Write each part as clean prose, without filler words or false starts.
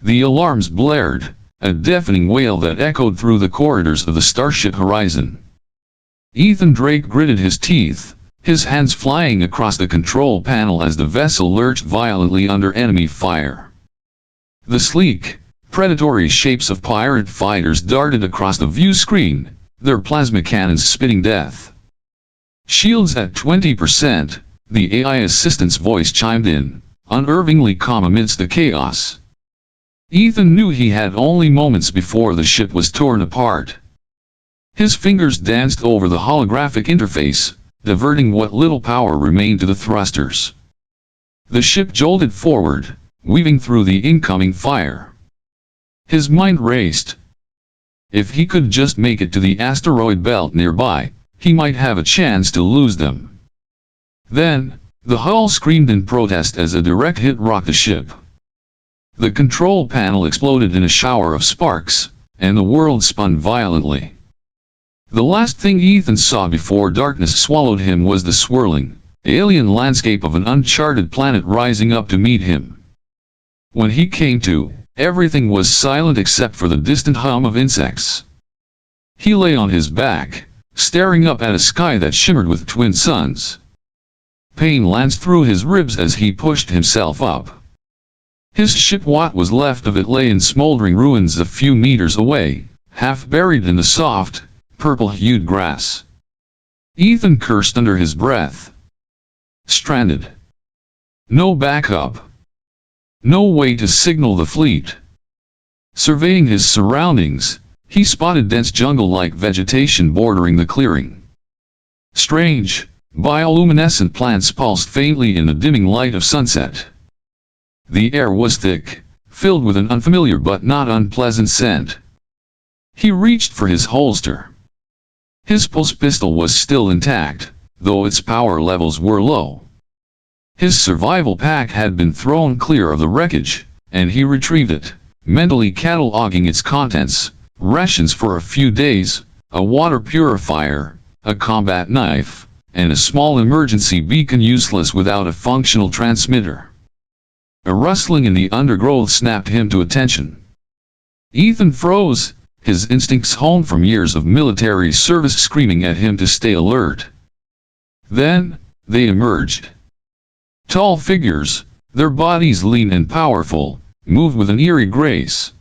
The alarms blared, a deafening wail that echoed through the corridors of the starship horizon. Ethan Drake gritted his teeth, his hands flying across the control panel as the vessel lurched violently under enemy fire. The sleek, predatory shapes of pirate fighters darted across the view screen, their plasma cannons spitting death. "Shields at 20%, the AI assistant's voice chimed in, unnervingly calm amidst the chaos. Ethan knew he had only moments before the ship was torn apart. His fingers danced over the holographic interface, diverting what little power remained to the thrusters. The ship jolted forward, weaving through the incoming fire. His mind raced. If he could just make it to the asteroid belt nearby, he might have a chance to lose them. Then, the hull screamed in protest as a direct hit rocked the ship. The control panel exploded in a shower of sparks, and the world spun violently. The last thing Ethan saw before darkness swallowed him was the swirling, alien landscape of an uncharted planet rising up to meet him. When he came to, everything was silent except for the distant hum of insects. He lay on his back, staring up at a sky that shimmered with twin suns. Pain lanced through his ribs as he pushed himself up. His ship, what was left of it, lay in smoldering ruins a few meters away, half buried in the soft, purple-hued grass. Ethan cursed under his breath. Stranded. No backup. No way to signal the fleet. Surveying his surroundings, he spotted dense jungle-like vegetation bordering the clearing. Strange, bioluminescent plants pulsed faintly in the dimming light of sunset. The air was thick, filled with an unfamiliar but not unpleasant scent. He reached for his holster. His pulse pistol was still intact, though its power levels were low. His survival pack had been thrown clear of the wreckage, and he retrieved it, mentally cataloging its contents: rations for a few days, a water purifier, a combat knife, and a small emergency beacon useless without a functional transmitter. A rustling in the undergrowth snapped him to attention. Ethan froze, his instincts honed from years of military service screaming at him to stay alert. Then, they emerged. Tall figures, their bodies lean and powerful, moved with an eerie grace.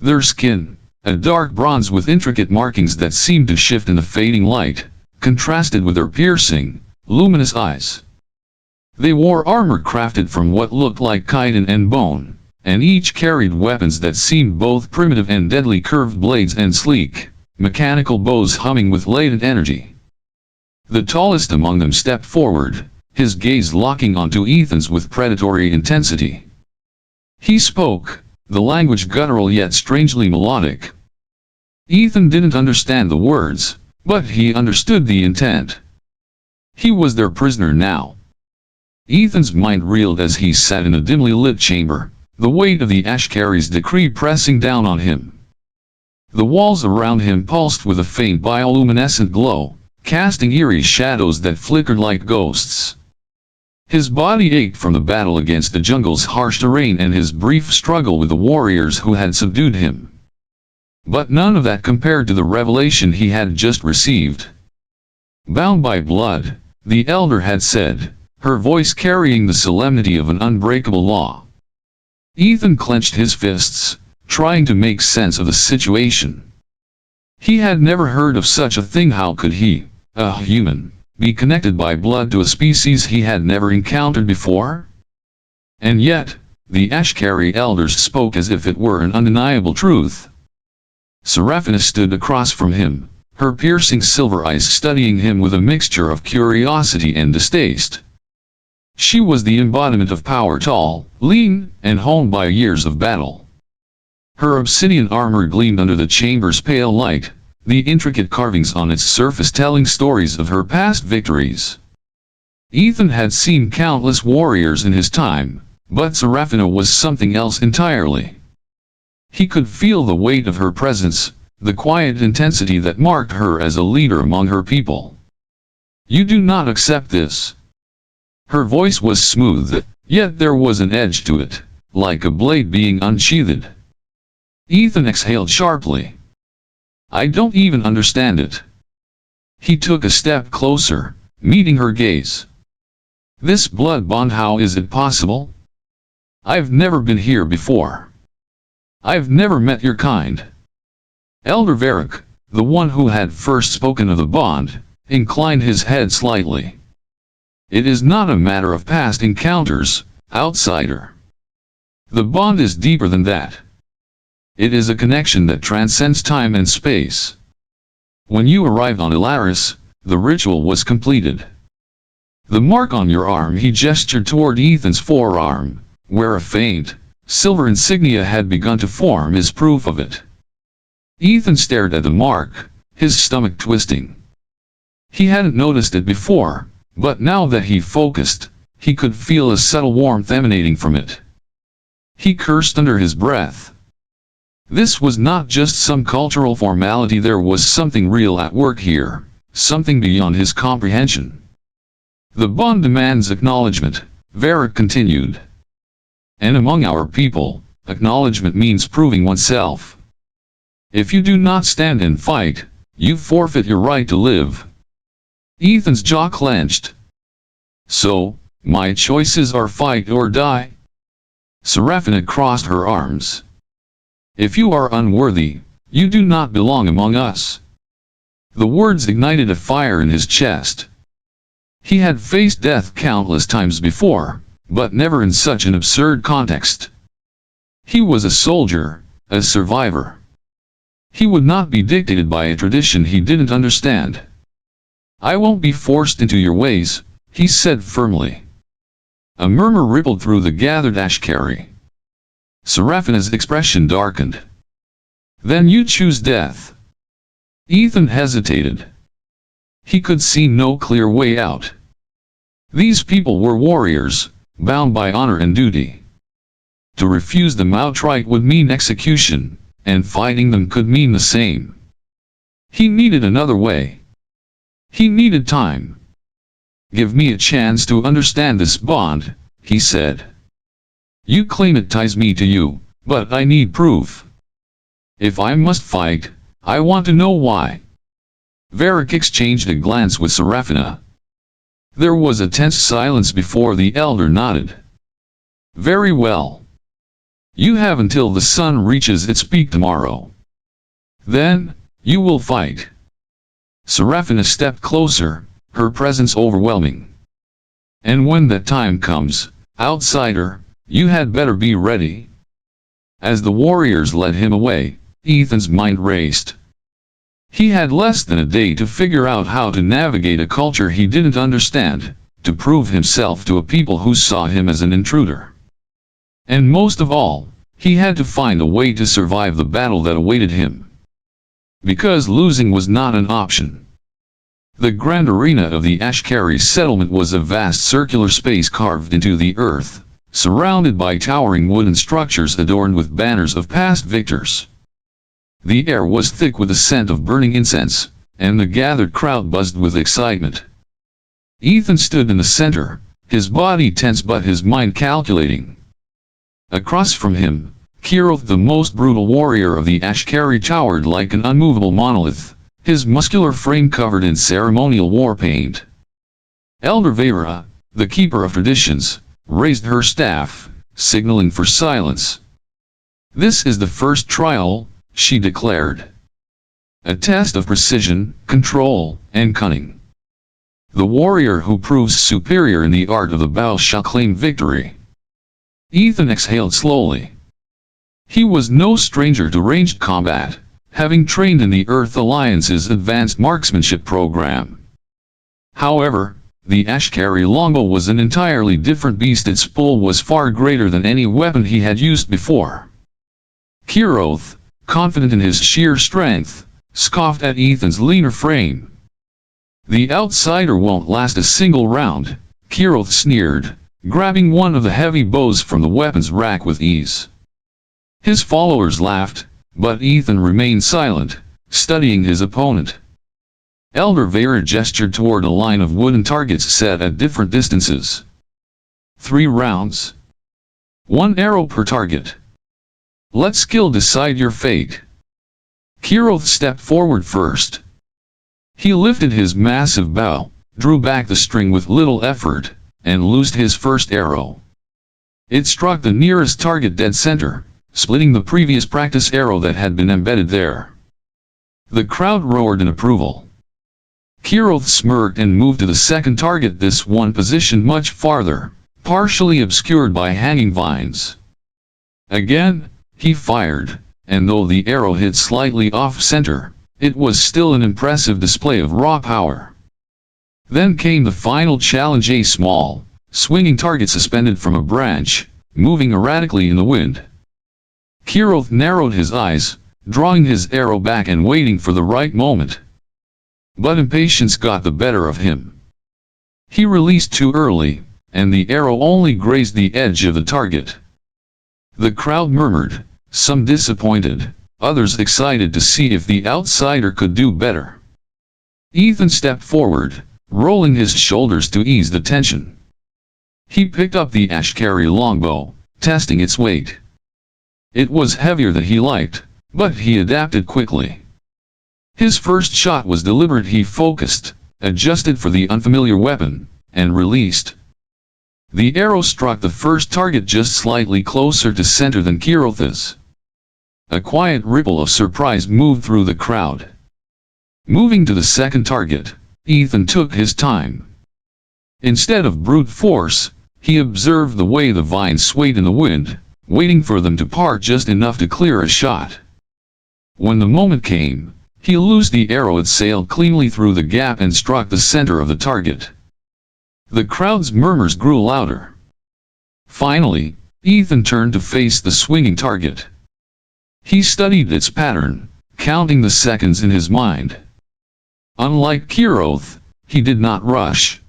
Their skin, a dark bronze with intricate markings that seemed to shift in the fading light, contrasted with their piercing, luminous eyes. They wore armor crafted from what looked like chitin and bone, and each carried weapons that seemed both primitive and deadly: curved blades and sleek, mechanical bows humming with latent energy. The tallest among them stepped forward, his gaze locking onto Ethan's with predatory intensity. He spoke, the language guttural yet strangely melodic. Ethan didn't understand the words, but he understood the intent. He was their prisoner now. Ethan's mind reeled as he sat in a dimly lit chamber, the weight of the Ashkari's decree pressing down on him. The walls around him pulsed with a faint bioluminescent glow, casting eerie shadows that flickered like ghosts. His body ached from the battle against the jungle's harsh terrain and his brief struggle with the warriors who had subdued him. But none of that compared to the revelation he had just received. Bound by blood, the elder had said, her voice carrying the solemnity of an unbreakable law. Ethan clenched his fists, trying to make sense of the situation. He had never heard of such a thing. How could he, a human, be connected by blood to a species he had never encountered before? And yet, the Ashkari elders spoke as if it were an undeniable truth. Seraphina stood across from him, her piercing silver eyes studying him with a mixture of curiosity and distaste. She was the embodiment of power, tall, lean, and honed by years of battle. Her obsidian armor gleamed under the chamber's pale light, the intricate carvings on its surface telling stories of her past victories. Ethan had seen countless warriors in his time, but Seraphina was something else entirely. He could feel the weight of her presence, the quiet intensity that marked her as a leader among her people. "You do not accept this." Her voice was smooth, yet there was an edge to it, like a blade being unsheathed. Ethan exhaled sharply. I don't even understand it. He took a step closer, meeting her gaze. This blood bond, how is it possible? I've never been here before. I've never met your kind. Elder Varric, the one who had first spoken of the bond, inclined his head slightly. It is not a matter of past encounters, outsider. The bond is deeper than that. It is a connection that transcends time and space. When you arrived on Ilaris, the ritual was completed. The mark on your arm, he gestured toward Ethan's forearm, where a faint, silver insignia had begun to form, is proof of it. Ethan stared at the mark, his stomach twisting. He hadn't noticed it before, but now that he focused, he could feel a subtle warmth emanating from it. He cursed under his breath. This was not just some cultural formality, there was something real at work here, something beyond his comprehension. The bond demands acknowledgement, Varric continued. And among our people, acknowledgement means proving oneself. If you do not stand and fight, you forfeit your right to live. Ethan's jaw clenched. So, my choices are fight or die? Seraphina crossed her arms. If you are unworthy, you do not belong among us. The words ignited a fire in his chest. He had faced death countless times before, but never in such an absurd context. He was a soldier, a survivor. He would not be dictated by a tradition he didn't understand. I won't be forced into your ways, he said firmly. A murmur rippled through the gathered Ashkari. Seraphina's expression darkened. Then you choose death. Ethan hesitated. He could see no clear way out. These people were warriors, bound by honor and duty. To refuse them outright would mean execution, and fighting them could mean the same. He needed another way. He needed time. Give me a chance to understand this bond, he said. You claim it ties me to you, but I need proof. If I must fight, I want to know why. Varric exchanged a glance with Seraphina. There was a tense silence before the elder nodded. Very well. You have until the sun reaches its peak tomorrow. Then, you will fight. Seraphina stepped closer, her presence overwhelming. And when that time comes, outsider, you had better be ready. As the warriors led him away, Ethan's mind raced. He had less than a day to figure out how to navigate a culture he didn't understand, to prove himself to a people who saw him as an intruder. And most of all, he had to find a way to survive the battle that awaited him. Because losing was not an option. The grand arena of the Ashkari settlement was a vast circular space carved into the earth, surrounded by towering wooden structures adorned with banners of past victors. The air was thick with the scent of burning incense, and the gathered crowd buzzed with excitement. Ethan stood in the center, his body tense but his mind calculating. Across from him, Kiroth, the most brutal warrior of the Ashkari, towered like an unmovable monolith, his muscular frame covered in ceremonial war paint. Elder Vera, the keeper of traditions, raised her staff, signaling for silence. This is the first trial, she declared. A test of precision, control, and cunning. The warrior who proves superior in the art of the bow shall claim victory. Ethan exhaled slowly. He was no stranger to ranged combat, having trained in the Earth Alliance's advanced marksmanship program. However, the Ashkari longbow was an entirely different beast. Its pull was far greater than any weapon he had used before. Kiroth, confident in his sheer strength, scoffed at Ethan's leaner frame. The outsider won't last a single round, Kiroth sneered, grabbing one of the heavy bows from the weapons rack with ease. His followers laughed, but Ethan remained silent, studying his opponent. Elder Vera gestured toward a line of wooden targets set at different distances. 3 rounds. 1 arrow per target. Let skill decide your fate. Kiroth stepped forward first. He lifted his massive bow, drew back the string with little effort, and loosed his first arrow. It struck the nearest target dead center, splitting the previous practice arrow that had been embedded there. The crowd roared in approval. Kiroth smirked and moved to the second target, this one positioned much farther, partially obscured by hanging vines. Again, he fired, and though the arrow hit slightly off-center, it was still an impressive display of raw power. Then came the final challenge, a small, swinging target suspended from a branch, moving erratically in the wind. Kiroth narrowed his eyes, drawing his arrow back and waiting for the right moment. But impatience got the better of him. He released too early, and the arrow only grazed the edge of the target. The crowd murmured, some disappointed, others excited to see if the outsider could do better. Ethan stepped forward, rolling his shoulders to ease the tension. He picked up the Ashkari longbow, testing its weight. It was heavier than he liked, but he adapted quickly. His first shot was deliberate. He focused, adjusted for the unfamiliar weapon, and released. The arrow struck the first target just slightly closer to center than Kiroth's. A quiet ripple of surprise moved through the crowd. Moving to the second target, Ethan took his time. Instead of brute force, he observed the way the vines swayed in the wind, waiting for them to part just enough to clear a shot. When the moment came, he loosed the arrow. It sailed cleanly through the gap and struck the center of the target. The crowd's murmurs grew louder. Finally, Ethan turned to face the swinging target. He studied its pattern, counting the seconds in his mind. Unlike Kiroth, he did not rush.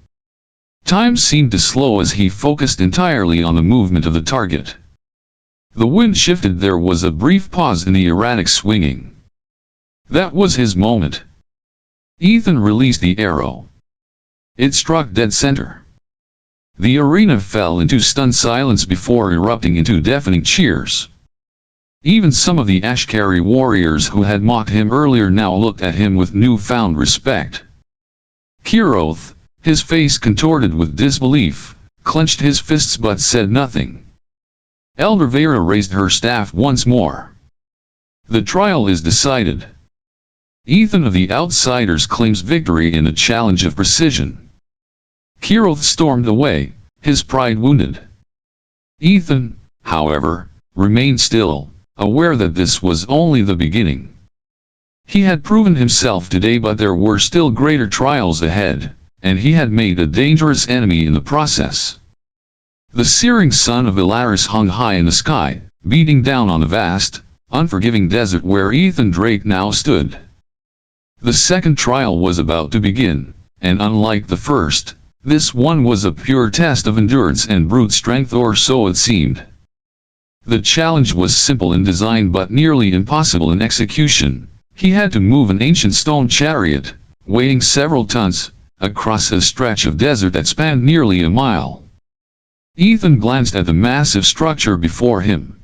Time seemed to slow as he focused entirely on the movement of the target. The wind shifted. There was a brief pause in the erratic swinging. That was his moment. Ethan released the arrow. It struck dead center. The arena fell into stunned silence before erupting into deafening cheers. Even some of the Ashkari warriors who had mocked him earlier now looked at him with newfound respect. Kiroth, his face contorted with disbelief, clenched his fists but said nothing. Elder Vera raised her staff once more. The trial is decided. Ethan of the Outsiders claims victory in a challenge of precision. Kiroth stormed away, his pride wounded. Ethan, however, remained still, aware that this was only the beginning. He had proven himself today, but there were still greater trials ahead, and he had made a dangerous enemy in the process. The searing sun of Ilaris hung high in the sky, beating down on the vast, unforgiving desert where Ethan Drake now stood. The second trial was about to begin, and unlike the first, this one was a pure test of endurance and brute strength, or so it seemed. The challenge was simple in design but nearly impossible in execution. He had to move an ancient stone chariot, weighing several tons, across a stretch of desert that spanned nearly a mile. Ethan glanced at the massive structure before him.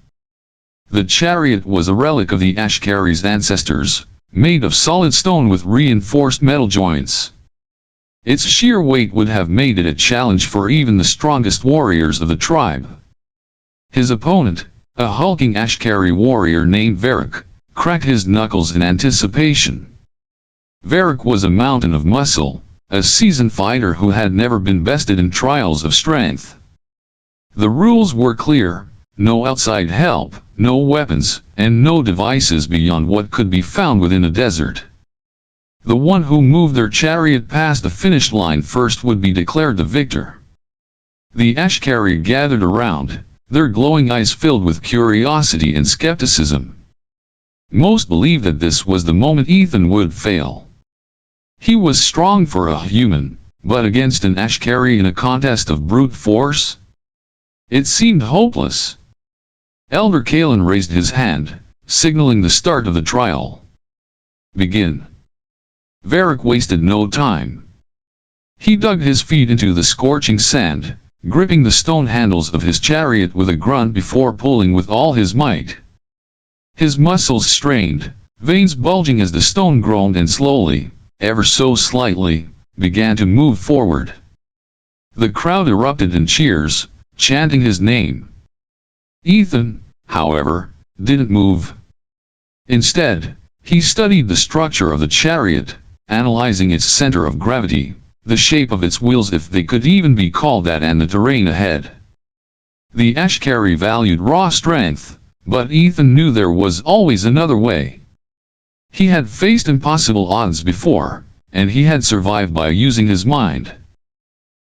The chariot was a relic of the Ashkari's ancestors, made of solid stone with reinforced metal joints. Its sheer weight would have made it a challenge for even the strongest warriors of the tribe. His opponent, a hulking Ashkari warrior named Varric, cracked his knuckles in anticipation. Varric was a mountain of muscle, a seasoned fighter who had never been bested in trials of strength. The rules were clear: no outside help, no weapons, and no devices beyond what could be found within a desert. The one who moved their chariot past the finish line first would be declared the victor. The Ashkari gathered around, their glowing eyes filled with curiosity and skepticism. Most believed that this was the moment Ethan would fail. He was strong for a human, but against an Ashkari in a contest of brute force? It seemed hopeless. Elder Kalen raised his hand, signaling the start of the trial. Begin. Varric wasted no time. He dug his feet into the scorching sand, gripping the stone handles of his chariot with a grunt before pulling with all his might. His muscles strained, veins bulging as the stone groaned and slowly, ever so slightly, began to move forward. The crowd erupted in cheers, chanting his name. Ethan, however, didn't move. Instead, he studied the structure of the chariot, analyzing its center of gravity, the shape of its wheels if they could even be called that, and the terrain ahead. The Ashkari valued raw strength, but Ethan knew there was always another way. He had faced impossible odds before, and he had survived by using his mind.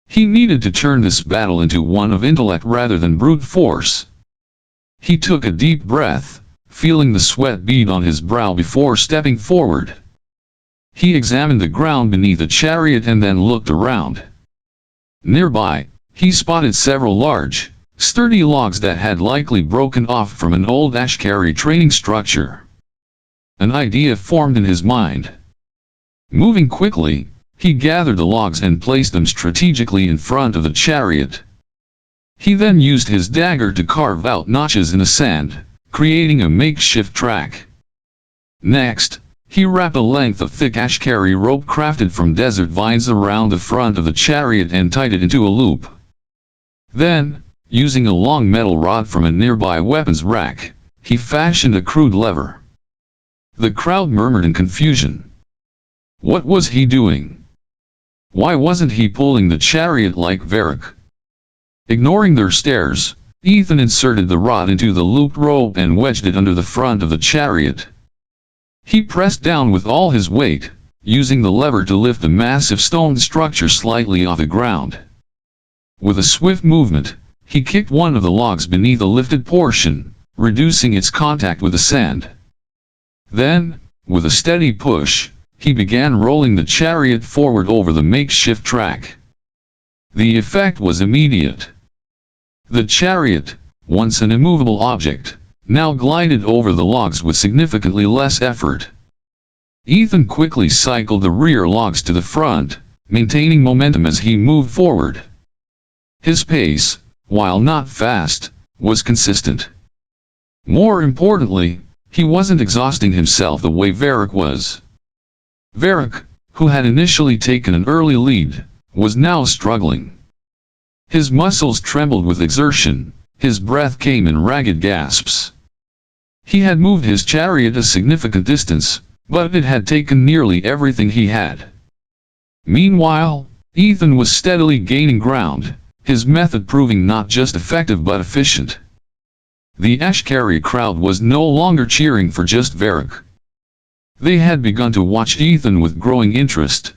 He needed to turn this battle into one of intellect rather than brute force. He took a deep breath, feeling the sweat bead on his brow before stepping forward. He examined the ground beneath the chariot and then looked around. Nearby, he spotted several large, sturdy logs that had likely broken off from an old Ashkari training structure. An idea formed in his mind. Moving quickly, he gathered the logs and placed them strategically in front of the chariot. He then used his dagger to carve out notches in the sand, creating a makeshift track. Next, he wrapped a length of thick Ashkari rope crafted from desert vines around the front of the chariot and tied it into a loop. Then, using a long metal rod from a nearby weapons rack, he fashioned a crude lever. The crowd murmured in confusion. What was he doing? Why wasn't he pulling the chariot like Varric? Ignoring their stares, Ethan inserted the rod into the looped rope and wedged it under the front of the chariot. He pressed down with all his weight, using the lever to lift the massive stone structure slightly off the ground. With a swift movement, he kicked one of the logs beneath the lifted portion, reducing its contact with the sand. Then, with a steady push, he began rolling the chariot forward over the makeshift track. The effect was immediate. The chariot, once an immovable object, now glided over the logs with significantly less effort. Ethan quickly cycled the rear logs to the front, maintaining momentum as he moved forward. His pace, while not fast, was consistent. More importantly, he wasn't exhausting himself the way Varric was. Varric, who had initially taken an early lead, was now struggling. His muscles trembled with exertion, his breath came in ragged gasps. He had moved his chariot a significant distance, but it had taken nearly everything he had. Meanwhile, Ethan was steadily gaining ground, his method proving not just effective but efficient. The Ashkari crowd was no longer cheering for just Varric. They had begun to watch Ethan with growing interest.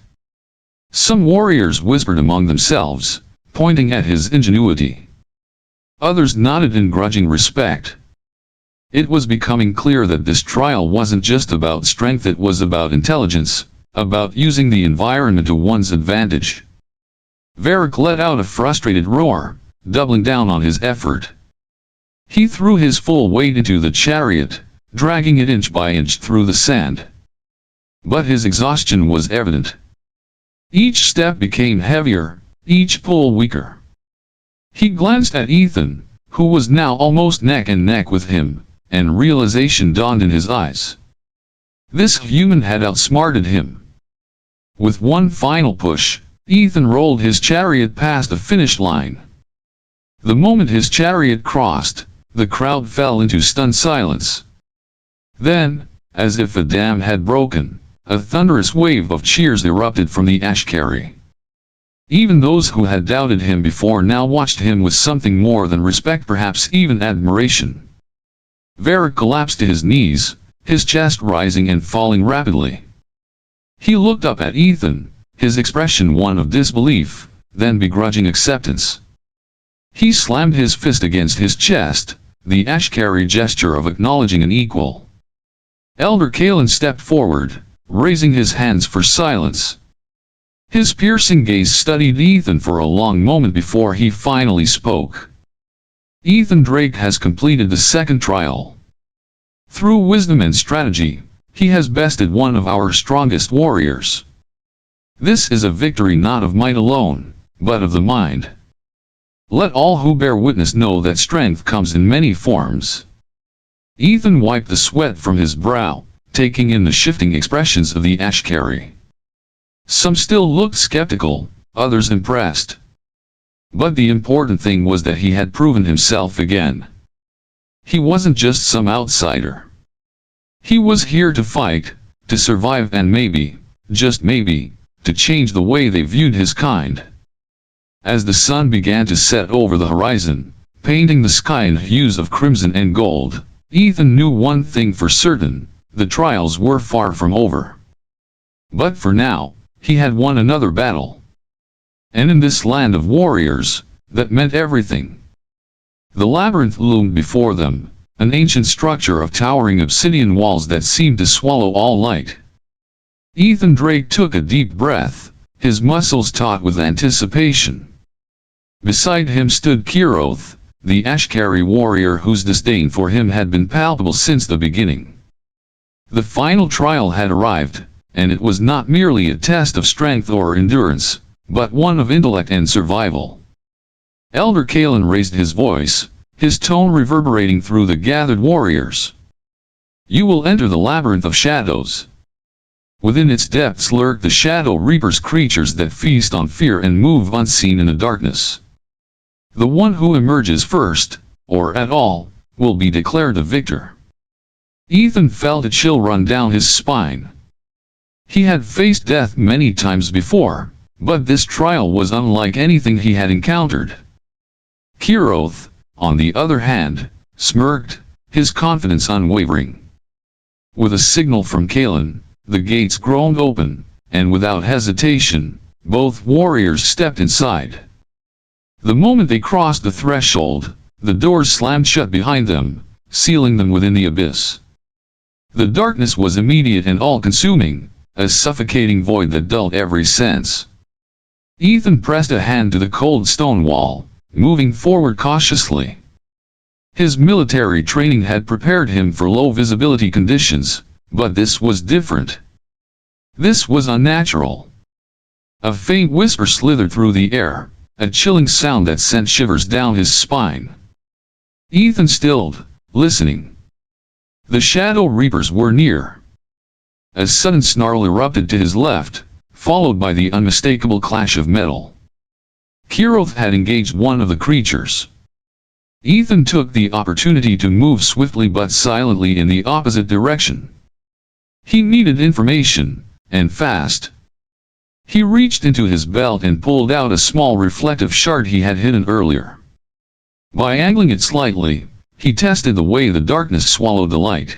Some warriors whispered among themselves, pointing at his ingenuity. Others nodded in grudging respect. It was becoming clear that this trial wasn't just about strength, it was about intelligence, about using the environment to one's advantage. Varric let out a frustrated roar, doubling down on his effort. He threw his full weight into the chariot, dragging it inch by inch through the sand. But his exhaustion was evident. Each step became heavier, each pull weaker. He glanced at Ethan, who was now almost neck and neck with him, and realization dawned in his eyes. This human had outsmarted him. With one final push, Ethan rolled his chariot past the finish line. The moment his chariot crossed, the crowd fell into stunned silence. Then, as if a dam had broken, a thunderous wave of cheers erupted from the Ashkari. Even those who had doubted him before now watched him with something more than respect, perhaps even admiration. Varric collapsed to his knees, his chest rising and falling rapidly. He looked up at Ethan, his expression one of disbelief, then begrudging acceptance. He slammed his fist against his chest, the Ashkari gesture of acknowledging an equal. Elder Kalen stepped forward, raising his hands for silence. His piercing gaze studied Ethan for a long moment before he finally spoke. Ethan Drake has completed the second trial. Through wisdom and strategy, he has bested one of our strongest warriors. This is a victory not of might alone, but of the mind. Let all who bear witness know that strength comes in many forms. Ethan wiped the sweat from his brow, taking in the shifting expressions of the Ashkari. Some still looked skeptical, others impressed. But the important thing was that he had proven himself again. He wasn't just some outsider. He was here to fight, to survive, and maybe, just maybe, to change the way they viewed his kind. As the sun began to set over the horizon, painting the sky in hues of crimson and gold, Ethan knew one thing for certain: the trials were far from over. But for now, he had won another battle. And in this land of warriors, that meant everything. The labyrinth loomed before them, an ancient structure of towering obsidian walls that seemed to swallow all light. Ethan Drake took a deep breath, his muscles taut with anticipation. Beside him stood Kiroth, the Ashkari warrior whose disdain for him had been palpable since the beginning. The final trial had arrived, and it was not merely a test of strength or endurance, but one of intellect and survival. Elder Kalen raised his voice, his tone reverberating through the gathered warriors. You will enter the labyrinth of shadows. Within its depths lurk the Shadow Reapers, creatures that feast on fear and move unseen in the darkness. The one who emerges first, or at all, will be declared the victor. Ethan felt a chill run down his spine. He had faced death many times before, but this trial was unlike anything he had encountered. Kiroth, on the other hand, smirked, his confidence unwavering. With a signal from Kalen, the gates groaned open, and without hesitation, both warriors stepped inside. The moment they crossed the threshold, the doors slammed shut behind them, sealing them within the abyss. The darkness was immediate and all-consuming, a suffocating void that dulled every sense. Ethan pressed a hand to the cold stone wall, moving forward cautiously. His military training had prepared him for low-visibility conditions, but this was different. This was unnatural. A faint whisper slithered through the air, a chilling sound that sent shivers down his spine. Ethan stilled, listening. The Shadow Reapers were near. A sudden snarl erupted to his left, followed by the unmistakable clash of metal. Kiroth had engaged one of the creatures. Ethan took the opportunity to move swiftly but silently in the opposite direction. He needed information, and fast. He reached into his belt and pulled out a small reflective shard he had hidden earlier. By angling it slightly, he tested the way the darkness swallowed the light.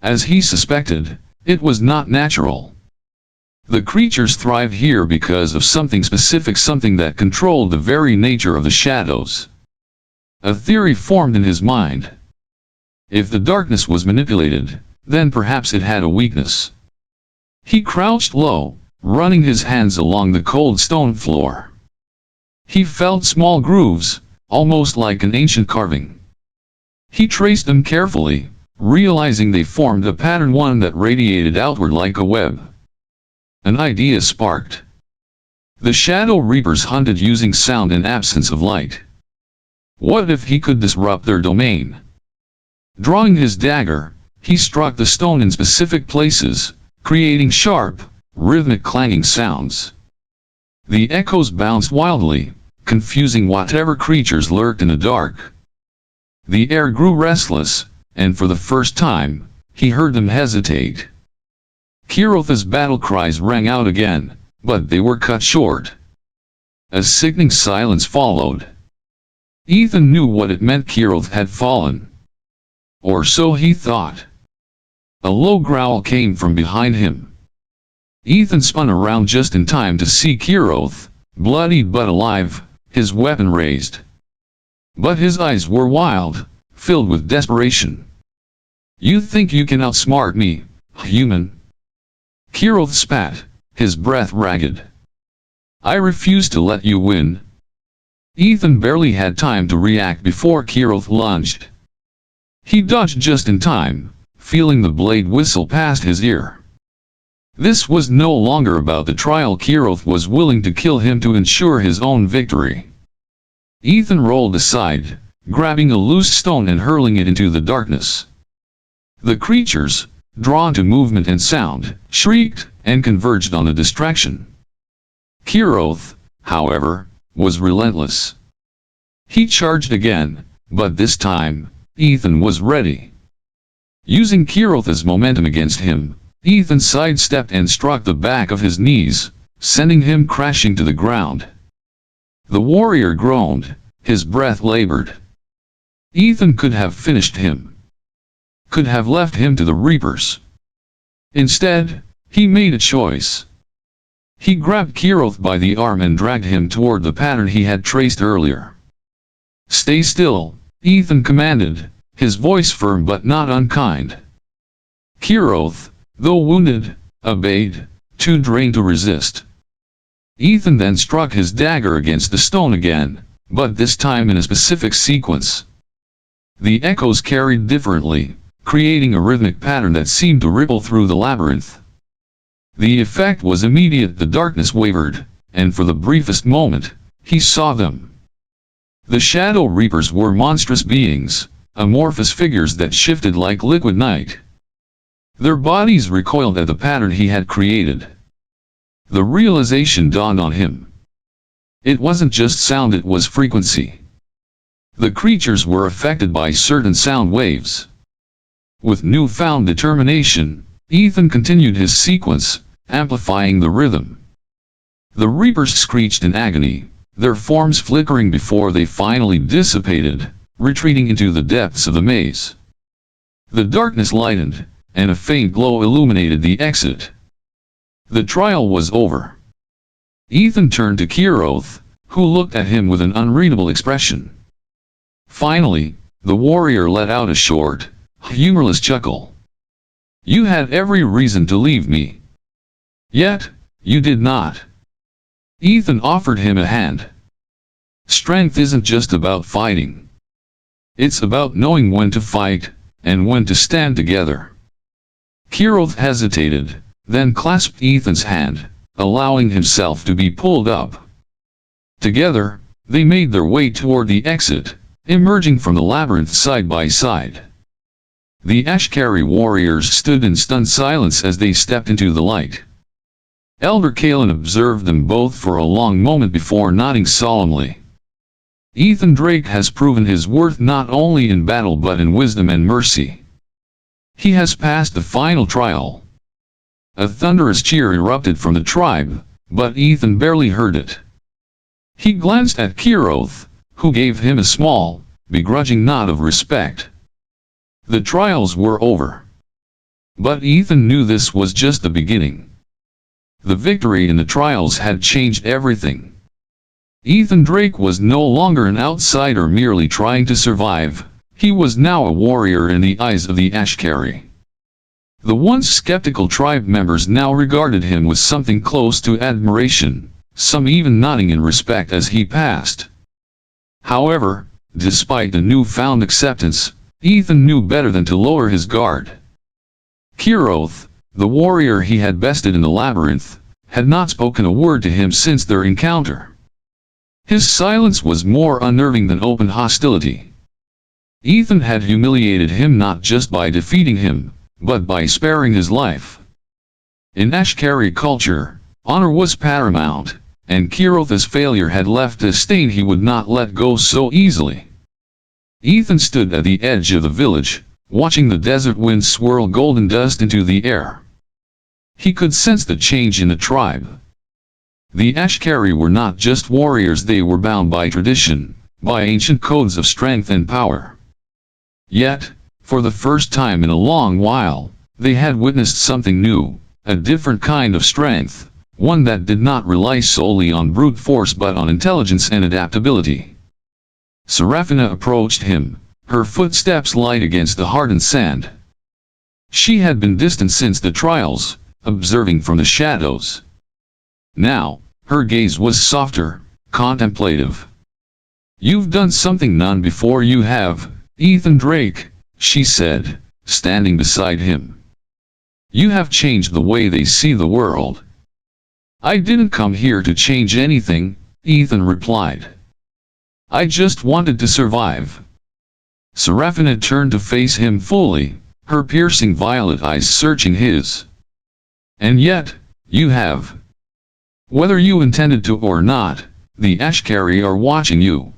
As he suspected, it was not natural. The creatures thrive here because of something specific, something that controlled the very nature of the shadows. A theory formed in his mind. If the darkness was manipulated, then perhaps it had a weakness. He crouched low, running his hands along the cold stone floor. He felt small grooves, almost like an ancient carving. He traced them carefully, realizing they formed a pattern, one that radiated outward like a web. An idea sparked. The Shadow Reapers hunted using sound and absence of light. What if he could disrupt their domain? Drawing his dagger, he struck the stone in specific places, creating sharp, rhythmic clanging sounds. The echoes bounced wildly, confusing whatever creatures lurked in the dark. The air grew restless, and for the first time, he heard them hesitate. Kiroth's battle cries rang out again, but they were cut short. A sickening silence followed. Ethan knew what it meant: Kiroth had fallen. Or so he thought. A low growl came from behind him. Ethan spun around just in time to see Kiroth, bloodied but alive, his weapon raised. But his eyes were wild, filled with desperation. You think you can outsmart me, human? Kiroth spat, his breath ragged. I refuse to let you win. Ethan barely had time to react before Kiroth lunged. He dodged just in time, feeling the blade whistle past his ear. This was no longer about the trial. Kiroth was willing to kill him to ensure his own victory. Ethan rolled aside, grabbing a loose stone and hurling it into the darkness. The creatures, drawn to movement and sound, shrieked and converged on the distraction. Kiroth, however, was relentless. He charged again, but this time, Ethan was ready. Using Kiroth's momentum against him, Ethan sidestepped and struck the back of his knees, sending him crashing to the ground. The warrior groaned, his breath labored. Ethan could have finished him. Could have left him to the Reapers. Instead, he made a choice. He grabbed Kiroth by the arm and dragged him toward the pattern he had traced earlier. "Stay still," Ethan commanded, his voice firm but not unkind. Kiroth, though wounded, obeyed, too drained to resist. Ethan then struck his dagger against the stone again, but this time in a specific sequence. The echoes carried differently, creating a rhythmic pattern that seemed to ripple through the labyrinth. The effect was immediate. The darkness wavered, and for the briefest moment, he saw them. The Shadow Reapers were monstrous beings, amorphous figures that shifted like liquid night. Their bodies recoiled at the pattern he had created. The realization dawned on him. It wasn't just sound, it was frequency. The creatures were affected by certain sound waves. With newfound determination, Ethan continued his sequence, amplifying the rhythm. The Reapers screeched in agony, their forms flickering before they finally dissipated, retreating into the depths of the maze. The darkness lightened, and a faint glow illuminated the exit. The trial was over. Ethan turned to Kiroth, who looked at him with an unreadable expression. Finally, the warrior let out a short, humorless chuckle. "You had every reason to leave me. Yet, you did not." Ethan offered him a hand. Strength isn't just about fighting. It's about knowing when to fight, and when to stand together. Kiroth hesitated, then clasped Ethan's hand, allowing himself to be pulled up. Together, they made their way toward the exit, emerging from the labyrinth side by side. The Ashkari warriors stood in stunned silence as they stepped into the light. Elder Kalen observed them both for a long moment before nodding solemnly. "Ethan Drake has proven his worth not only in battle but in wisdom and mercy. He has passed the final trial." A thunderous cheer erupted from the tribe, but Ethan barely heard it. He glanced at Kiroth, who gave him a small, begrudging nod of respect. The trials were over. But Ethan knew this was just the beginning. The victory in the trials had changed everything. Ethan Drake was no longer an outsider merely trying to survive, he was now a warrior in the eyes of the Ashkari. The once skeptical tribe members now regarded him with something close to admiration, some even nodding in respect as he passed. However, despite the newfound acceptance, Ethan knew better than to lower his guard. Kiroth, the warrior he had bested in the labyrinth, had not spoken a word to him since their encounter. His silence was more unnerving than open hostility. Ethan had humiliated him not just by defeating him, but by sparing his life. In Ashkari culture, honor was paramount, and Kiroth's failure had left a stain he would not let go so easily. Ethan stood at the edge of the village, watching the desert wind swirl golden dust into the air. He could sense the change in the tribe. The Ashkari were not just warriors, they were bound by tradition, by ancient codes of strength and power. Yet, for the first time in a long while, they had witnessed something new, a different kind of strength, one that did not rely solely on brute force but on intelligence and adaptability. Seraphina approached him, her footsteps light against the hardened sand. She had been distant since the trials, observing from the shadows. Now, her gaze was softer, contemplative. "You've done something none before you have, Ethan Drake," she said, standing beside him. "You have changed the way they see the world." "I didn't come here to change anything," Ethan replied. I just wanted to survive. Seraphina turned to face him fully, her piercing violet eyes searching his. And yet, you have. Whether you intended to or not, the Ashkari are watching you.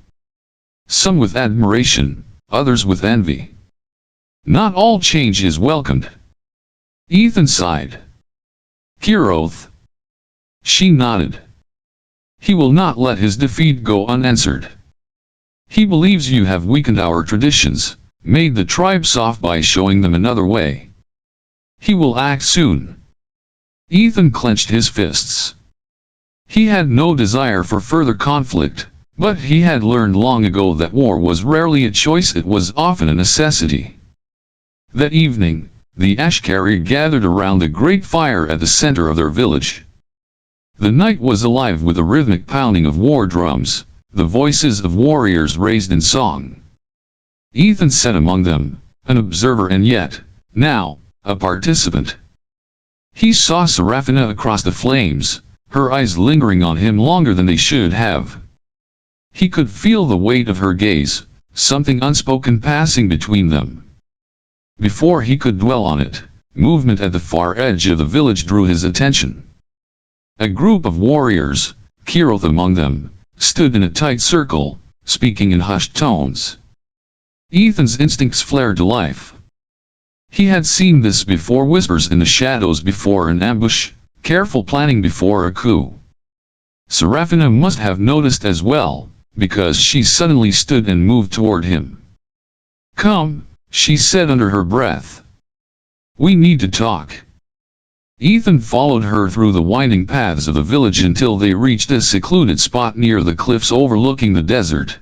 Some with admiration, others with envy. Not all change is welcomed. Ethan sighed. Kiroth. She nodded. He will not let his defeat go unanswered. He believes you have weakened our traditions, made the tribe soft by showing them another way. He will act soon. Ethan clenched his fists. He had no desire for further conflict, but he had learned long ago that war was rarely a choice, it was often a necessity. That evening, the Ashkari gathered around the great fire at the center of their village. The night was alive with the rhythmic pounding of war drums, the voices of warriors raised in song. Ethan sat among them, an observer and yet, now, a participant. He saw Seraphina across the flames, her eyes lingering on him longer than they should have. He could feel the weight of her gaze, something unspoken passing between them. Before he could dwell on it, movement at the far edge of the village drew his attention. A group of warriors, Kiroth among them, stood in a tight circle, speaking in hushed tones. Ethan's instincts flared to life. He had seen this before, whispers in the shadows before an ambush, careful planning before a coup. Seraphina must have noticed as well, because she suddenly stood and moved toward him. Come, she said under her breath. We need to talk. Ethan followed her through the winding paths of the village until they reached a secluded spot near the cliffs overlooking the desert.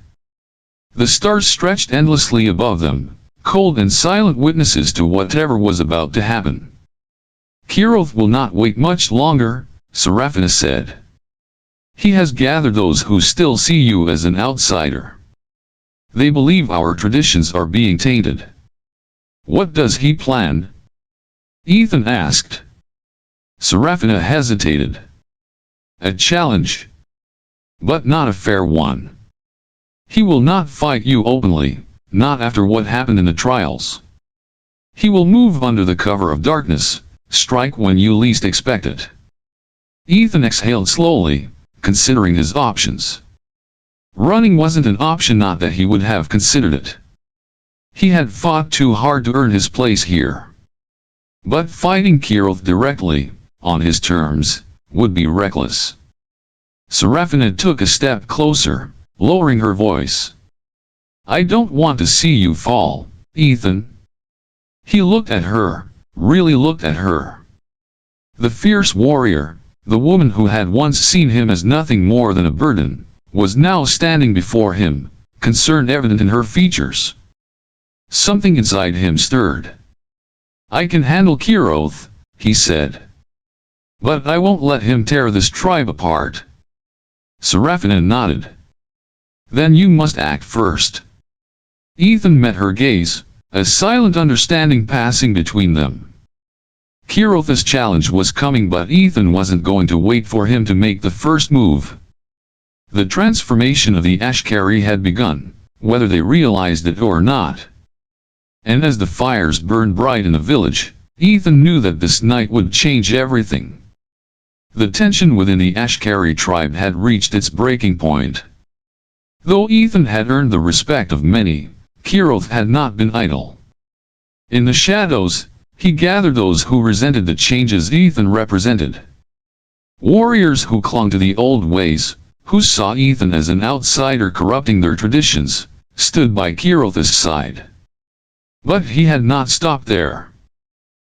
The stars stretched endlessly above them, cold and silent witnesses to whatever was about to happen. Kiroth will not wait much longer, Seraphina said. He has gathered those who still see you as an outsider. They believe our traditions are being tainted. What does he plan? Ethan asked. Seraphina hesitated. A challenge. But not a fair one. He will not fight you openly, not after what happened in the trials. He will move under the cover of darkness, strike when you least expect it. Ethan exhaled slowly, considering his options. Running wasn't an option, not that he would have considered it. He had fought too hard to earn his place here. But fighting Kiroth directly, on his terms, would be reckless. Seraphina took a step closer, lowering her voice. I don't want to see you fall, Ethan. He looked at her, really looked at her. The fierce warrior, the woman who had once seen him as nothing more than a burden, was now standing before him, concern evident in her features. Something inside him stirred. I can handle Kiroth, he said. But I won't let him tear this tribe apart. Seraphina nodded. Then you must act first. Ethan met her gaze, a silent understanding passing between them. Kiroth's challenge was coming, but Ethan wasn't going to wait for him to make the first move. The transformation of the Ashkari had begun, whether they realized it or not. And as the fires burned bright in the village, Ethan knew that this night would change everything. The tension within the Ashkari tribe had reached its breaking point. Though Ethan had earned the respect of many, Kiroth had not been idle. In the shadows, he gathered those who resented the changes Ethan represented. Warriors who clung to the old ways, who saw Ethan as an outsider corrupting their traditions, stood by Kiroth's side. But he had not stopped there.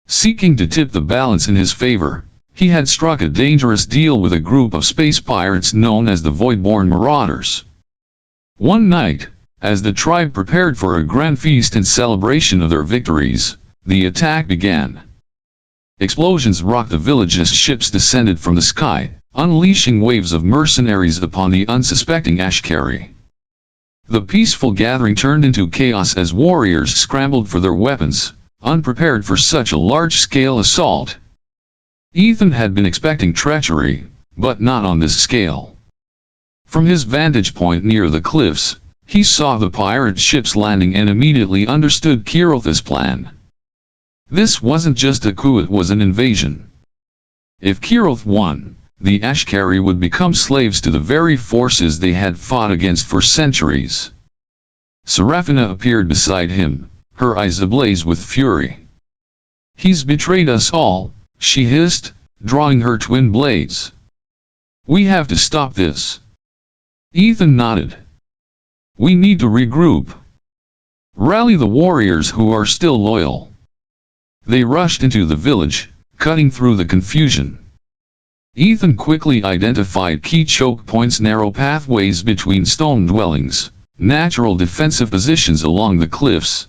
Seeking to tip the balance in his favor, he had struck a dangerous deal with a group of space pirates known as the Voidborn Marauders. One night, as the tribe prepared for a grand feast in celebration of their victories, the attack began. Explosions rocked the village as ships descended from the sky, unleashing waves of mercenaries upon the unsuspecting Ashkari. The peaceful gathering turned into chaos as warriors scrambled for their weapons, unprepared for such a large-scale assault. Ethan had been expecting treachery, but not on this scale. From his vantage point near the cliffs, He saw the pirate ships landing and immediately understood Kirotha's plan. This wasn't just a coup, it was an invasion. If Kiroth won, the Ashkari would become slaves to the very forces they had fought against for centuries. Seraphina appeared beside him, her eyes ablaze with fury. "He's betrayed us all," she hissed, drawing her twin blades. "We have to stop this." Ethan nodded. "We need to regroup. Rally the warriors who are still loyal." They rushed into the village, cutting through the confusion. Ethan quickly identified key choke points, narrow pathways between stone dwellings, natural defensive positions along the cliffs.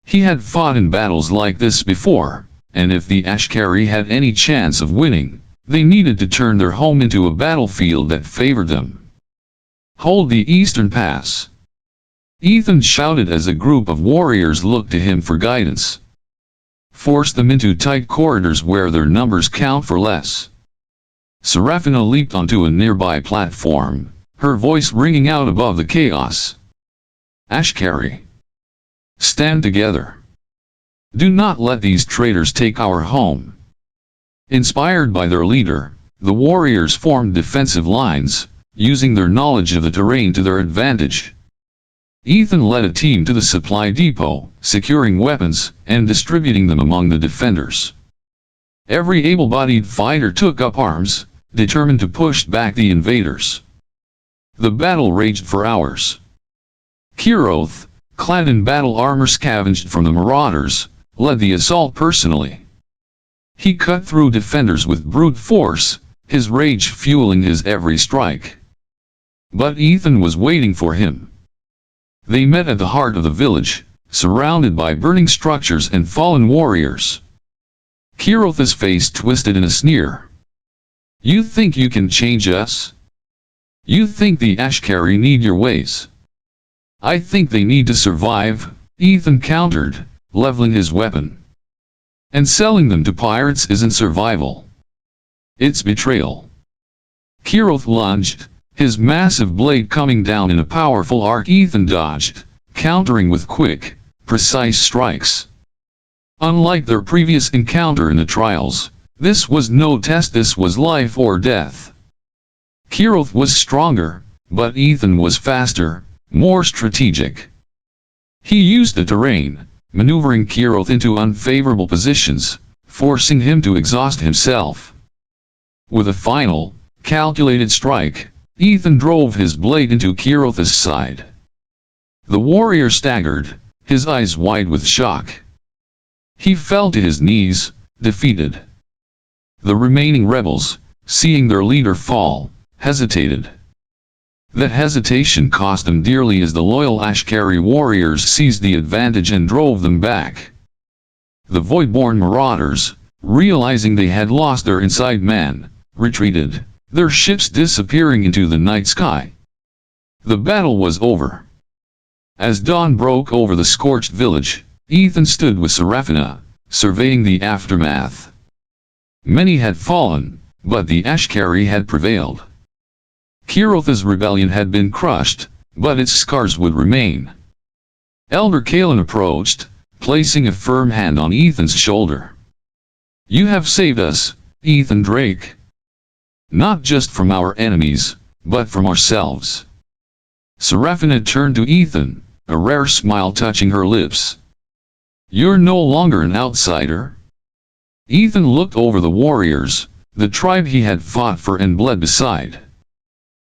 He had fought in battles like this before, and if the Ashkari had any chance of winning, they needed to turn their home into a battlefield that favored them. "Hold the eastern pass," Ethan shouted as a group of warriors looked to him for guidance. "Force them into tight corridors where their numbers count for less." Seraphina leaped onto a nearby platform, her voice ringing out above the chaos. "Ashkari, stand together. Do not let these traitors take our home." Inspired by their leader, the warriors formed defensive lines, using their knowledge of the terrain to their advantage. Ethan led a team to the supply depot, securing weapons and distributing them among the defenders. Every able-bodied fighter took up arms, determined to push back the invaders. The battle raged for hours. Kiroth, clad in battle armor scavenged from the marauders, led the assault personally. He cut through defenders with brute force, his rage fueling his every strike. But Ethan was waiting for him. They met at the heart of the village, surrounded by burning structures and fallen warriors. Kirotha's face twisted in a sneer. "You think you can change us? You think the Ashkari need your ways? I think they need to survive," Ethan countered, leveling his weapon. "And selling them to pirates isn't survival. It's betrayal." Kiroth lunged, his massive blade coming down in a powerful arc. Ethan dodged, countering with quick, precise strikes. Unlike their previous encounter in the trials, this was no test, this was life or death. Kiroth was stronger, but Ethan was faster, more strategic. He used the terrain, maneuvering Kiroth into unfavorable positions, forcing him to exhaust himself. With a final, calculated strike, Ethan drove his blade into Kirotha's side. The warrior staggered, his eyes wide with shock. He fell to his knees, defeated. The remaining rebels, seeing their leader fall, hesitated. That hesitation cost them dearly as the loyal Ashkari warriors seized the advantage and drove them back. The Voidborn marauders, realizing they had lost their inside man, retreated, their ships disappearing into the night sky. The battle was over. As dawn broke over the scorched village, Ethan stood with Seraphina, surveying the aftermath. Many had fallen, but the Ashkari had prevailed. Kirotha's rebellion had been crushed, but its scars would remain. Elder Kalen approached, placing a firm hand on Ethan's shoulder. "You have saved us, Ethan Drake. Not just from our enemies, but from ourselves." Seraphina turned to Ethan, a rare smile touching her lips. "You're no longer an outsider." Ethan looked over the warriors, the tribe he had fought for and bled beside.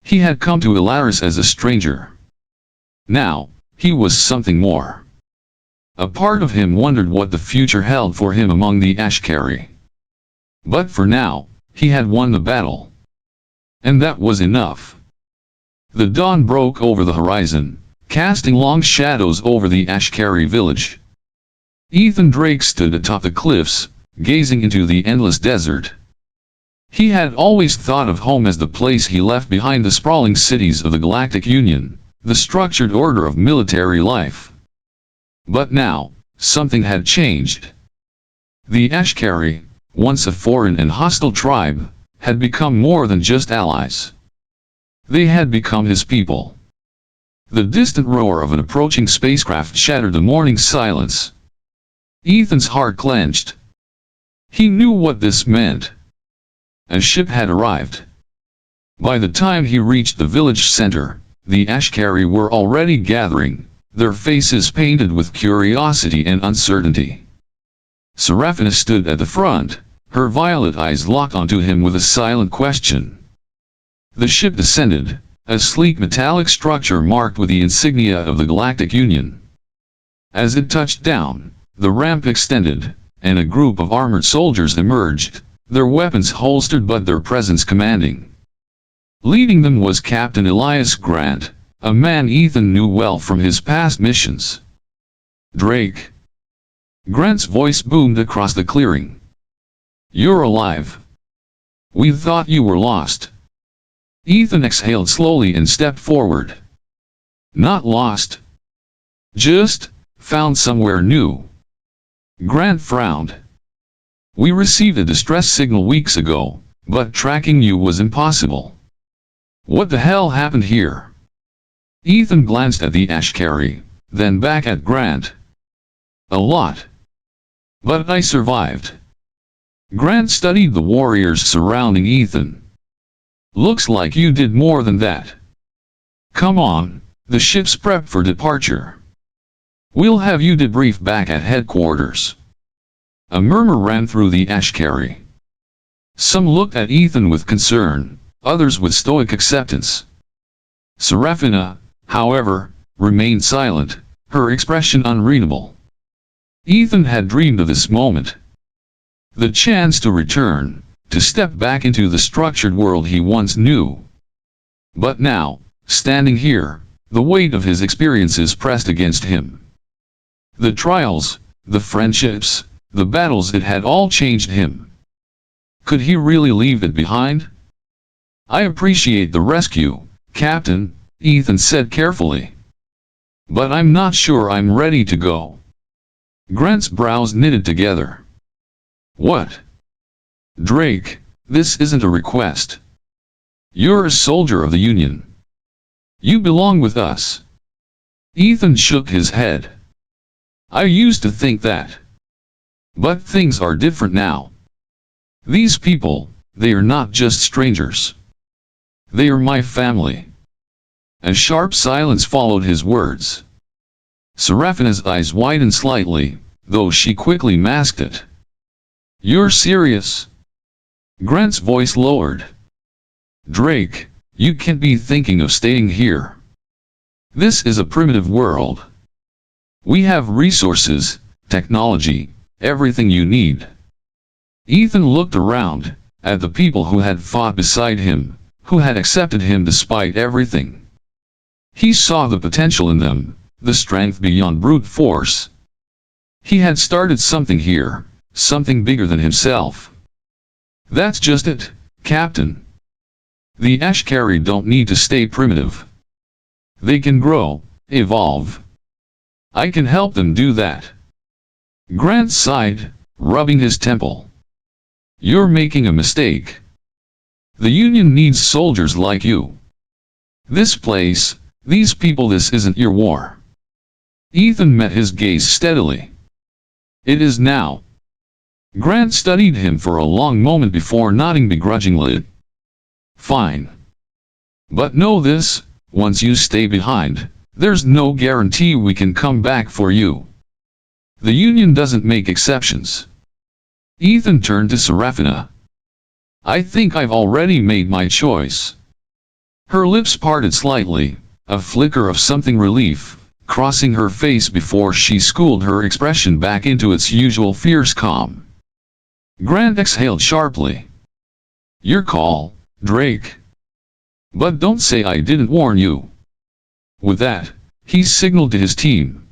He had come to Alaris as a stranger. Now, he was something more. A part of him wondered what the future held for him among the Ashkari. But for now, he had won the battle. And that was enough. The dawn broke over the horizon, casting long shadows over the Ashkari village. Ethan Drake stood atop the cliffs, gazing into the endless desert. He had always thought of home as the place he left behind, the sprawling cities of the Galactic Union, the structured order of military life. But now, something had changed. The Ashkari, once a foreign and hostile tribe, had become more than just allies. They had become his people. The distant roar of an approaching spacecraft shattered the morning silence. Ethan's heart clenched. He knew what this meant. A ship had arrived. By the time he reached the village center, the Ashkari were already gathering, their faces painted with curiosity and uncertainty. Seraphina stood at the front, her violet eyes locked onto him with a silent question. The ship descended, a sleek metallic structure marked with the insignia of the Galactic Union. As it touched down, the ramp extended, and a group of armored soldiers emerged, their weapons holstered but their presence commanding. Leading them was Captain Elias Grant, a man Ethan knew well from his past missions. "Drake." Grant's voice boomed across the clearing. "You're alive. We thought you were lost." Ethan exhaled slowly and stepped forward. "Not lost. Just found somewhere new." Grant frowned. "We received a distress signal weeks ago, but tracking you was impossible. What the hell happened here?" Ethan glanced at the Ashkari, then back at Grant. "A lot. But I survived." Grant studied the warriors surrounding Ethan. "Looks like you did more than that. Come on, the ship's prepped for departure. We'll have you debrief back at headquarters." A murmur ran through the Ashkari. Some looked at Ethan with concern, others with stoic acceptance. Seraphina, however, remained silent, her expression unreadable. Ethan had dreamed of this moment. The chance to return, to step back into the structured world he once knew. But now, standing here, the weight of his experiences pressed against him. The trials, the friendships, the battles, it had all changed him. Could he really leave it behind? "I appreciate the rescue, Captain," Ethan said carefully. "But I'm not sure I'm ready to go." Grant's brows knitted together. "What?" "Drake, this isn't a request. You're a soldier of the Union. You belong with us." Ethan shook his head. "I used to think that. But things are different now. These people, they are not just strangers. They are my family." A sharp silence followed his words. Seraphina's eyes widened slightly, though she quickly masked it. "You're serious?" Grant's voice lowered. "Drake, you can't be thinking of staying here. This is a primitive world. We have resources, technology, everything you need." Ethan looked around, at the people who had fought beside him, who had accepted him despite everything. He saw the potential in them, the strength beyond brute force. He had started something here, something bigger than himself. "That's just it, Captain. The Ashkari don't need to stay primitive. They can grow, evolve. I can help them do that." Grant sighed, rubbing his temple. "You're making a mistake. The Union needs soldiers like you. This place, these people, this isn't your war." Ethan met his gaze steadily. "It is now." Grant studied him for a long moment before nodding begrudgingly. "Fine. But know this, once you stay behind, there's no guarantee we can come back for you. The Union doesn't make exceptions." Ethan turned to Seraphina. "I think I've already made my choice." Her lips parted slightly, a flicker of something relief crossing her face before she schooled her expression back into its usual fierce calm. Grant exhaled sharply. "Your call, Drake. But don't say I didn't warn you." With that, he signaled to his team.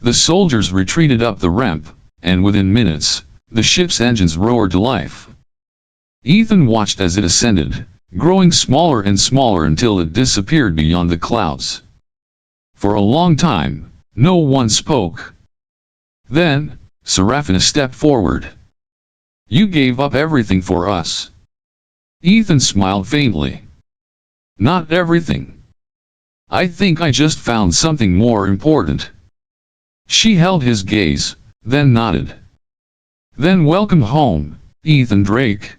The soldiers retreated up the ramp, and within minutes, the ship's engines roared to life. Ethan watched as it ascended, growing smaller and smaller until it disappeared beyond the clouds. For a long time, no one spoke. Then, Seraphina stepped forward. "You gave up everything for us." Ethan smiled faintly. "Not everything. I think I just found something more important. She held his gaze, then nodded. Then welcome home, Ethan Drake.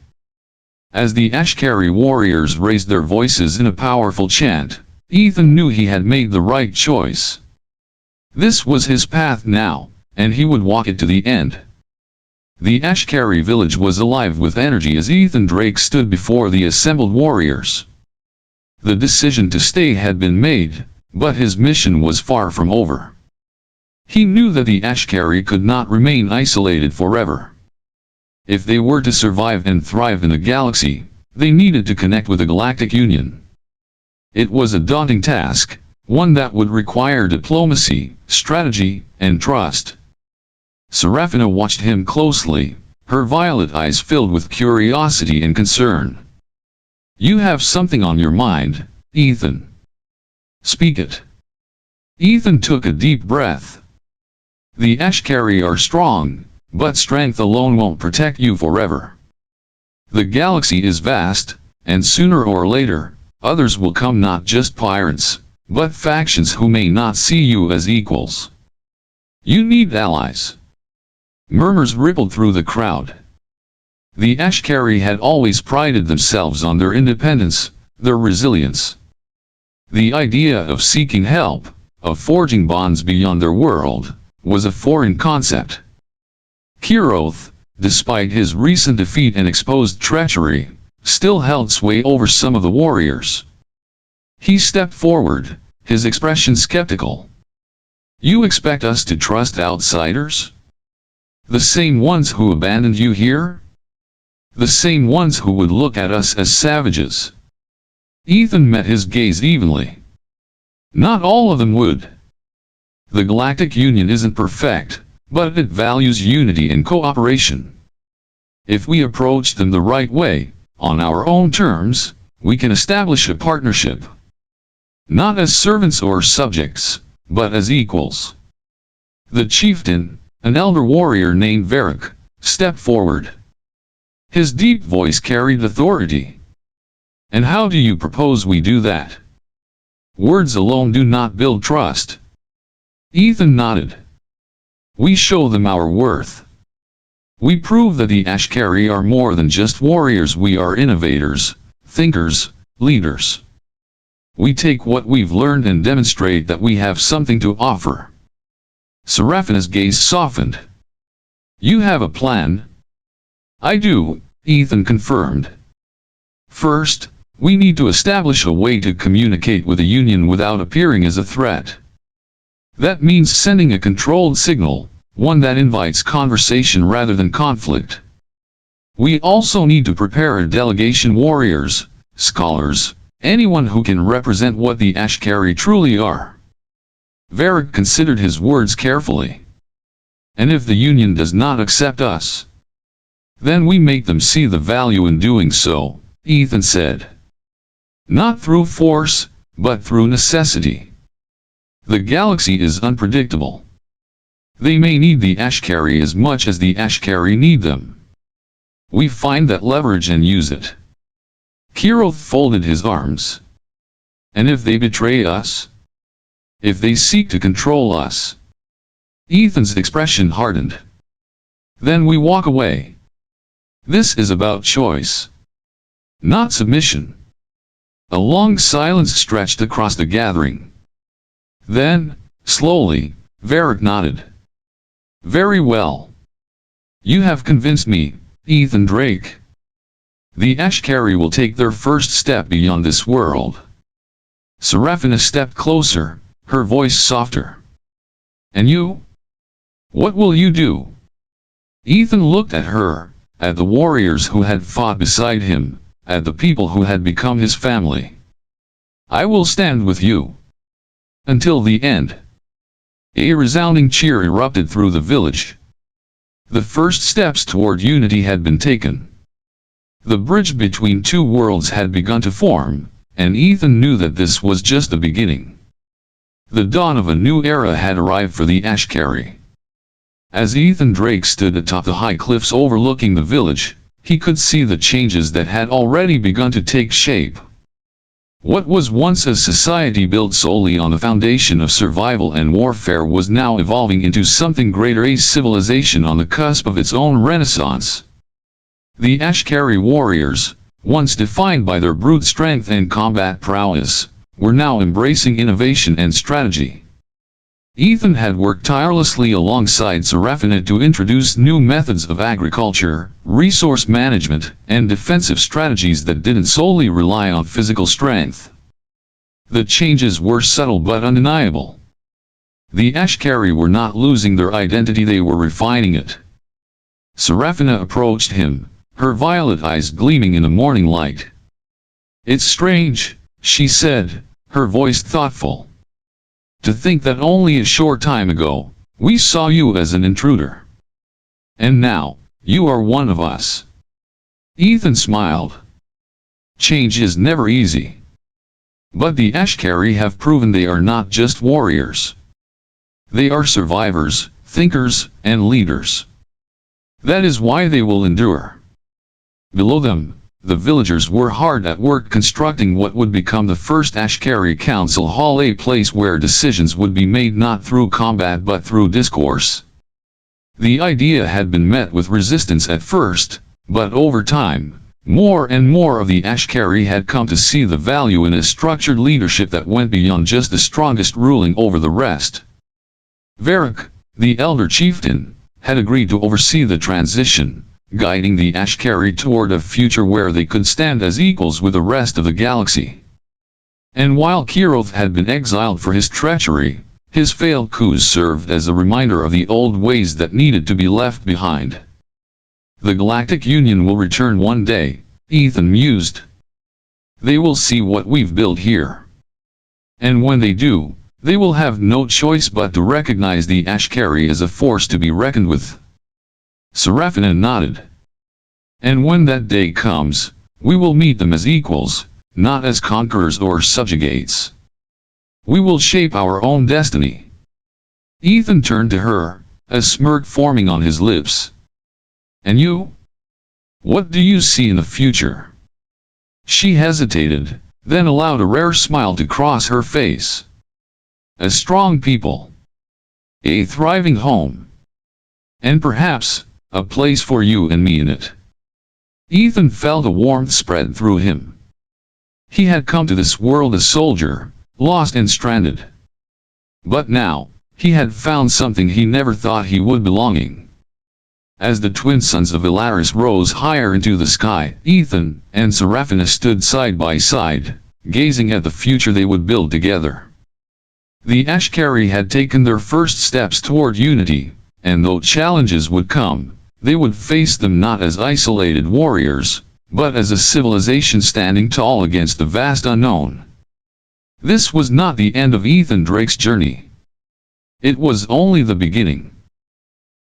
As the Ashkari warriors raised their voices in a powerful chant, Ethan knew he had made the right choice. This was his path now, and he would walk it to the end. The Ashkari village was alive with energy as Ethan Drake stood before the assembled warriors. The decision to stay had been made, but his mission was far from over. He knew that the Ashkari could not remain isolated forever. If they were to survive and thrive in the galaxy, they needed to connect with the Galactic Union. It was a daunting task, one that would require diplomacy, strategy, and trust. Seraphina watched him closely, her violet eyes filled with curiosity and concern. You have something on your mind, Ethan. Speak it. Ethan took a deep breath. The Ashkari are strong, but strength alone won't protect you forever. The galaxy is vast, and sooner or later, others will come, not just pirates, but factions who may not see you as equals. You need allies. Murmurs rippled through the crowd. The Ashkari had always prided themselves on their independence, their resilience. The idea of seeking help, of forging bonds beyond their world, was a foreign concept. Kiroth, despite his recent defeat and exposed treachery, still held sway over some of the warriors. He stepped forward, his expression skeptical. You expect us to trust outsiders? The same ones who abandoned you here? The same ones who would look at us as savages? Ethan met his gaze evenly. Not all of them would. The Galactic Union isn't perfect, but it values unity and cooperation. If we approach them the right way, on our own terms, we can establish a partnership. Not as servants or subjects, but as equals. The chieftain, an elder warrior named Varric, stepped forward. His deep voice carried authority. And how do you propose we do that? Words alone do not build trust. Ethan nodded. We show them our worth. We prove that the Ashkari are more than just warriors, we are innovators, thinkers, leaders. We take what we've learned and demonstrate that we have something to offer. Seraphina's gaze softened. You have a plan? I do, Ethan confirmed. First, we need to establish a way to communicate with the Union without appearing as a threat. That means sending a controlled signal, one that invites conversation rather than conflict. We also need to prepare a delegation, warriors, scholars, anyone who can represent what the Ashkari truly are. Varric considered his words carefully. And if the Union does not accept us, then we make them see the value in doing so, Ethan said. Not through force, but through necessity. The galaxy is unpredictable. They may need the Ashkari as much as the Ashkari need them. We find that leverage and use it. Kiroth folded his arms. And if they betray us? If they seek to control us? Ethan's expression hardened. Then we walk away. This is about choice. Not submission. A long silence stretched across the gathering. Then, slowly, Varric nodded. Very well. You have convinced me, Ethan Drake. The Ashkari will take their first step beyond this world. Seraphina stepped closer, her voice softer. And you? What will you do? Ethan looked at her, at the warriors who had fought beside him, at the people who had become his family. I will stand with you. Until the end. A resounding cheer erupted through the village. The first steps toward unity had been taken. The bridge between two worlds had begun to form, and Ethan knew that this was just the beginning. The dawn of a new era had arrived for the Ashkari. As Ethan Drake stood atop the high cliffs overlooking the village, he could see the changes that had already begun to take shape. What was once a society built solely on the foundation of survival and warfare was now evolving into something greater, a civilization on the cusp of its own renaissance. The Ashkari warriors, once defined by their brute strength and combat prowess, were now embracing innovation and strategy. Ethan had worked tirelessly alongside Seraphina to introduce new methods of agriculture, resource management, and defensive strategies that didn't solely rely on physical strength. The changes were subtle but undeniable. The Ashkari were not losing their identity, they were refining it. Seraphina approached him, her violet eyes gleaming in the morning light. "It's strange," she said, her voice thoughtful. "To think that only a short time ago, we saw you as an intruder. And now, you are one of us." Ethan smiled. Change is never easy. But the Ashkari have proven they are not just warriors. They are survivors, thinkers, and leaders. That is why they will endure. Below them, the villagers were hard at work constructing what would become the first Ashkari Council Hall, a place where decisions would be made not through combat but through discourse. The idea had been met with resistance at first, but over time, more and more of the Ashkari had come to see the value in a structured leadership that went beyond just the strongest ruling over the rest. Varric, the elder chieftain, had agreed to oversee the transition, guiding the Ashkari toward a future where they could stand as equals with the rest of the galaxy. And while Kiroth had been exiled for his treachery, his failed coups served as a reminder of the old ways that needed to be left behind. "The Galactic Union will return one day," Ethan mused. "They will see what we've built here. And when they do, they will have no choice but to recognize the Ashkari as a force to be reckoned with." Seraphina nodded. "And when that day comes, we will meet them as equals, not as conquerors or subjugates. We will shape our own destiny." Ethan turned to her, a smirk forming on his lips. "And you? What do you see in the future?" She hesitated, then allowed a rare smile to cross her face. "A strong people. A thriving home. And perhaps, a place for you and me in it." Ethan felt a warmth spread through him. He had come to this world a soldier, lost and stranded. But now, he had found something he never thought he would, belonging. As the twin suns of Ilaris rose higher into the sky, Ethan and Seraphina stood side by side, gazing at the future they would build together. The Ashkari had taken their first steps toward unity, and though challenges would come, they would face them not as isolated warriors, but as a civilization standing tall against the vast unknown. This was not the end of Ethan Drake's journey. It was only the beginning.